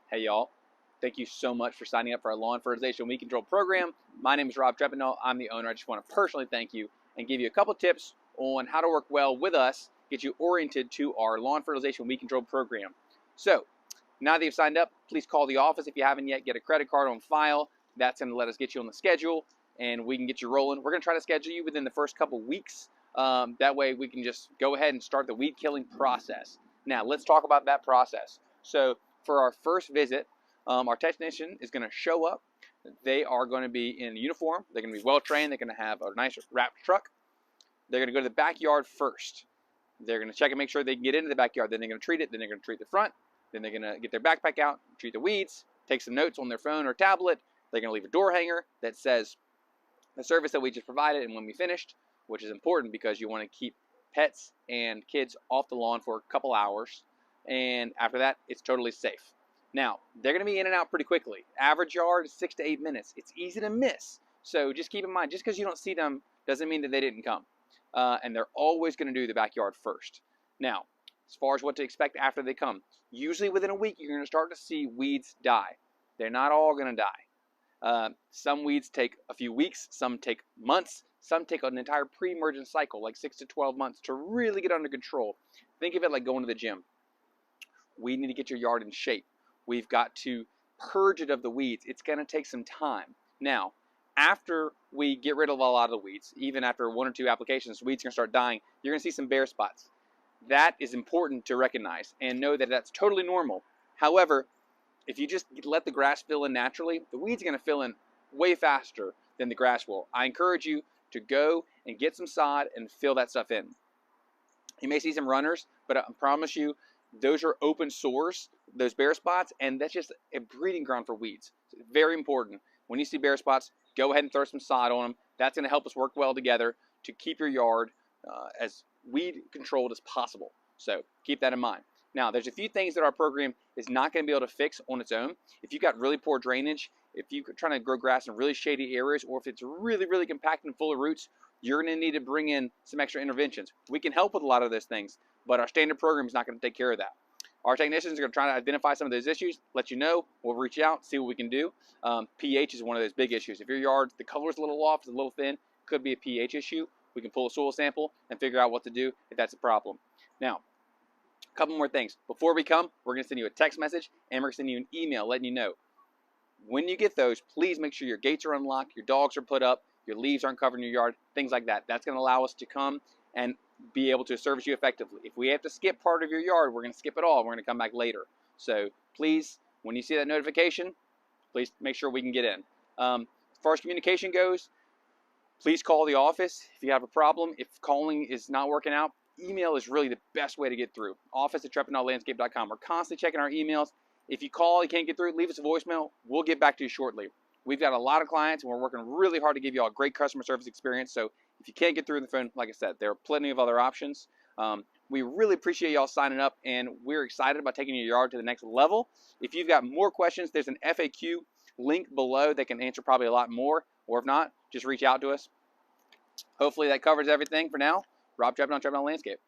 Hey y'all, thank you so much for signing up for our lawn fertilization weed control program. My name is Rob Treppenall. I'm the owner. I just want to personally thank you and give you a couple tips on how to work well with us, get you oriented to our lawn fertilization weed control program. So now that you've signed up, please call the office if you haven't yet. Get a credit card on file. That's going to let us get you on the schedule and we can get you rolling. We're going to try to schedule you within the first couple weeks. That way we can just go ahead and start the weed killing process. Now let's talk about that process. So for our first visit, our technician is going to show up. They are going to be in uniform. They're going to be well trained. They're going to have a nice wrapped truck. They're going to go to the backyard first. They're going to check and make sure they can get into the backyard. Then they're going to treat it. Then they're going to treat the front. Then they're going to get their backpack out, treat the weeds, take some notes on their phone or tablet. They're going to leave a door hanger that says the service that we just provided and when we finished, which is important because you want to keep pets and kids off the lawn for a couple hours. And after that, it's totally safe. Now, they're going to be in and out pretty quickly. Average yard is 6 to 8 minutes. It's easy to miss. So just keep in mind, just because you don't see them doesn't mean that they didn't come. And they're always going to do the backyard first. Now, as far as what to expect after they come, usually within a week, you're going to start to see weeds die. They're not all going to die. Some weeds take a few weeks. Some take months. Some take an entire pre-emergent cycle, like 6 to 12 months, to really get under control. Think of it like going to the gym. We need to get your yard in shape. We've got to purge it of the weeds. It's going to take some time. Now, after we get rid of a lot of the weeds, even after 1 or 2 applications, weeds are going to start dying. You're going to see some bare spots. That is important to recognize and know that that's totally normal. However, if you just let the grass fill in naturally, the weeds are going to fill in way faster than the grass will. I encourage you to go and get some sod and fill that stuff in. You may see some runners, but I promise you, those are open sores, those bare spots, and that's just a breeding ground for weeds. So very important. When you see bare spots, go ahead and throw some sod on them. That's going to help us work well together to keep your yard as weed controlled as possible. So keep that in mind. Now, there's a few things that our program is not going to be able to fix on its own. If you've got really poor drainage, if you're trying to grow grass in really shady areas, or if it's really, really compact and full of roots, you're going to need to bring in some extra interventions. We can help with a lot of those things, but our standard program is not going to take care of that. Our technicians are going to try to identify some of those issues, let you know. We'll reach out, see what we can do. pH is one of those big issues. If your yard, the color's a little off, it's a little thin, could be a pH issue. We can pull a soil sample and figure out what to do if that's a problem. Now, a couple more things. Before we come, we're going to send you a text message and we're going to send you an email letting you know. When you get those, please make sure your gates are unlocked, your dogs are put up, your leaves aren't covered in your yard, things like that. That's going to allow us to come and be able to service you effectively. If we have to skip part of your yard, we're going to skip it all. We're going to come back later. So please, when you see that notification, please make sure we can get in. As far as communication goes, please call the office if you have a problem. If calling is not working out, email is really the best way to get through. office@treppenalllandscape.com. We're constantly checking our emails. If you call, you can't get through, leave us a voicemail. We'll get back to you shortly. We've got a lot of clients, and we're working really hard to give you all a great customer service experience. So if you can't get through the phone, like I said, there are plenty of other options. We really appreciate y'all signing up, and we're excited about taking your yard to the next level. If you've got more questions, there's an FAQ link below that can answer probably a lot more. Or if not, just reach out to us. Hopefully that covers everything for now. Rob Treppenall, Treppenall Landscape.